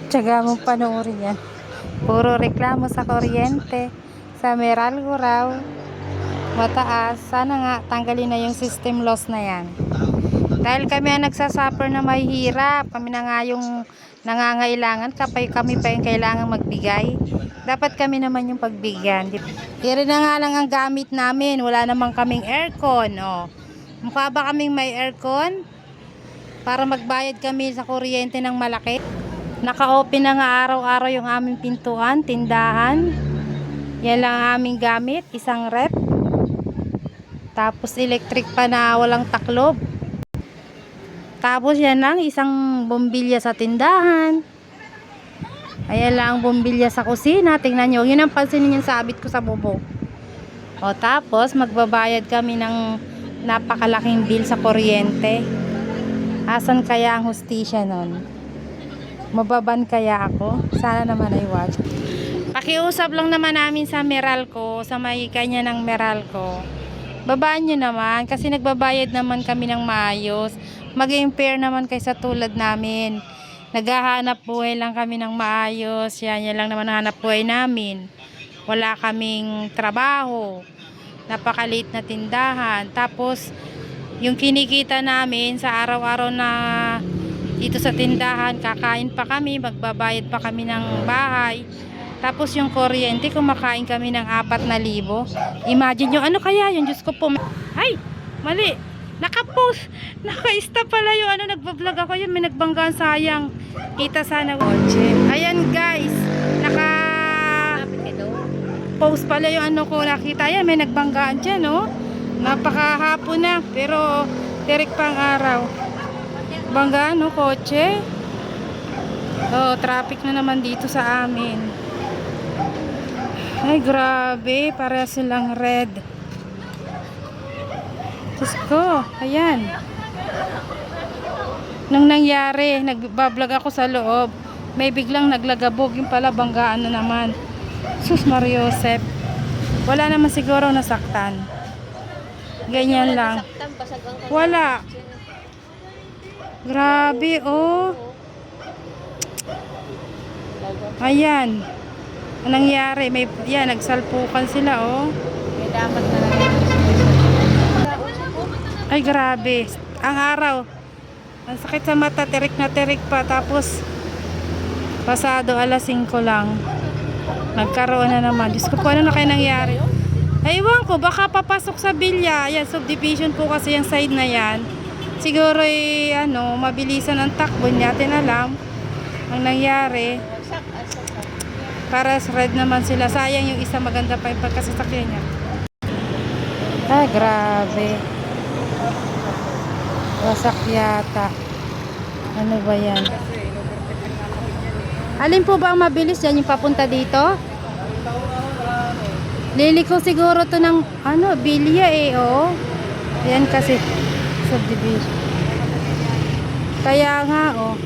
Tiyaga mong panoorin yan. Puro reklamo sa kuryente. Sa Meralco raw. Mataas. Sana nga tanggalin na yung system loss na yan. Dahil kami ang nagsasuffer na mahihirap. Kami na nga yung nangangailangan. Kami pa yung kailangan magbigay. Dapat kami naman yung pagbigyan. Pero na nga lang ang gamit namin. Wala namang kaming aircon. Oh. Mukha ba kaming may aircon? Para magbayad kami sa kuryente ng malaki. Naka-open na nga araw-araw yung aming pintuan, tindahan. Yan lang ang aming gamit, isang rep. Tapos electric pa na walang taklob. Tapos yan lang, isang bombilya sa tindahan. Ayan lang ang bombilya sa kusina. Tingnan nyo, yun ang pansinin yung sabit ko sa bubong. O tapos magbabayad kami ng napakalaking bill sa kuryente. Asan kaya ang hustisya nun? Mababan kaya ako? Sana naman ay wag. Pakiusap lang naman namin sa Meralco, sa may kanya ng Meralco. Babaan nyo naman kasi nagbabayad naman kami ng maayos. Maging fair naman kayo sa tulad namin. Naghahanap buhay lang kami ng maayos. Yan lang naman ang hanap buhay namin. Wala kaming trabaho. Napakaliit na tindahan. Tapos yung kinikita namin sa araw-araw na dito sa tindahan, kakain pa kami, magbabayad pa kami ng bahay. Tapos yung kuryente, kumakain kami ng 4,000. Imagine nyo, ano kaya yun? Diyos ko po. Ay, mali. Naka-post. Naka-stop pala yung nagbablog ako yun. May nagbanggaan, sayang. Kita sana. Ayan guys. Naka-post pala yung ko nakita. Ayan, may nagbanggaan dyan, oh. Napakahapon na. Pero, tirik pang araw. Bangga, no, kotse. Oh, traffic na naman dito sa amin. Ay, grabe. Para silang red. Diyos ko, ayan. Nung nangyari, nagbablog ako sa loob. May biglang naglagabog. Yung pala, banggaan na naman. Sus Mariosep. Wala naman siguro nasaktan. Ganyan lang. Wala. Grabe, oh. Ayan. Anong nangyari? Yan, nagsalpukan sila, oh. May dapat na lang. Ay, grabe. Ang araw. Ang sakit sa mata, terik na terik pa. Tapos, pasado 5:00 lang. Nagkaroon na naman. Diyos ko po, ano na kayo nangyari? Ay, ewan ko, baka papasok sa bilya. Ayan, subdivision po kasi yung side na yan. Siguro mabilisan ang takbo niya. Tinalam ang nangyari. Para red naman sila. Sayang yung isa, maganda pa yung pagkasasakyan niya. Ay, grabe. Wasak yata. Ano ba yan? Alin po ba ang mabilis yan? Yung papunta dito? Liliko siguro to ng bilya oh. Yan kasi subdivision. Kaya nga, oh.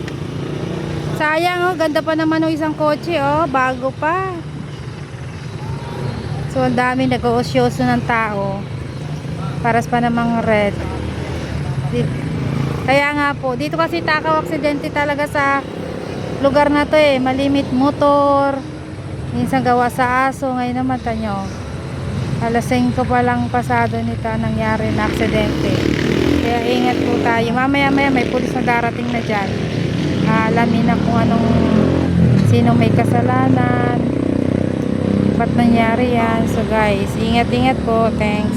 Sayang, oh. Ganda pa naman ng isang kotse, oh. Bago pa. So, ang dami nag-uusyoso ng tao. Paras pa namang red. Kaya nga po, dito kasi takaw aksidente talaga sa lugar na to, eh. Malimit motor. Minsan gawa sa aso. Ngayon naman, tanyo. 5:00 pa lang pasado nito nangyari na aksidente. Kaya ingat po tayo. Mamaya-maya may pulis na darating na dyan. Alamin na kung sino may kasalanan. Ba't nangyari yan? So guys, ingat-ingat po. Thanks.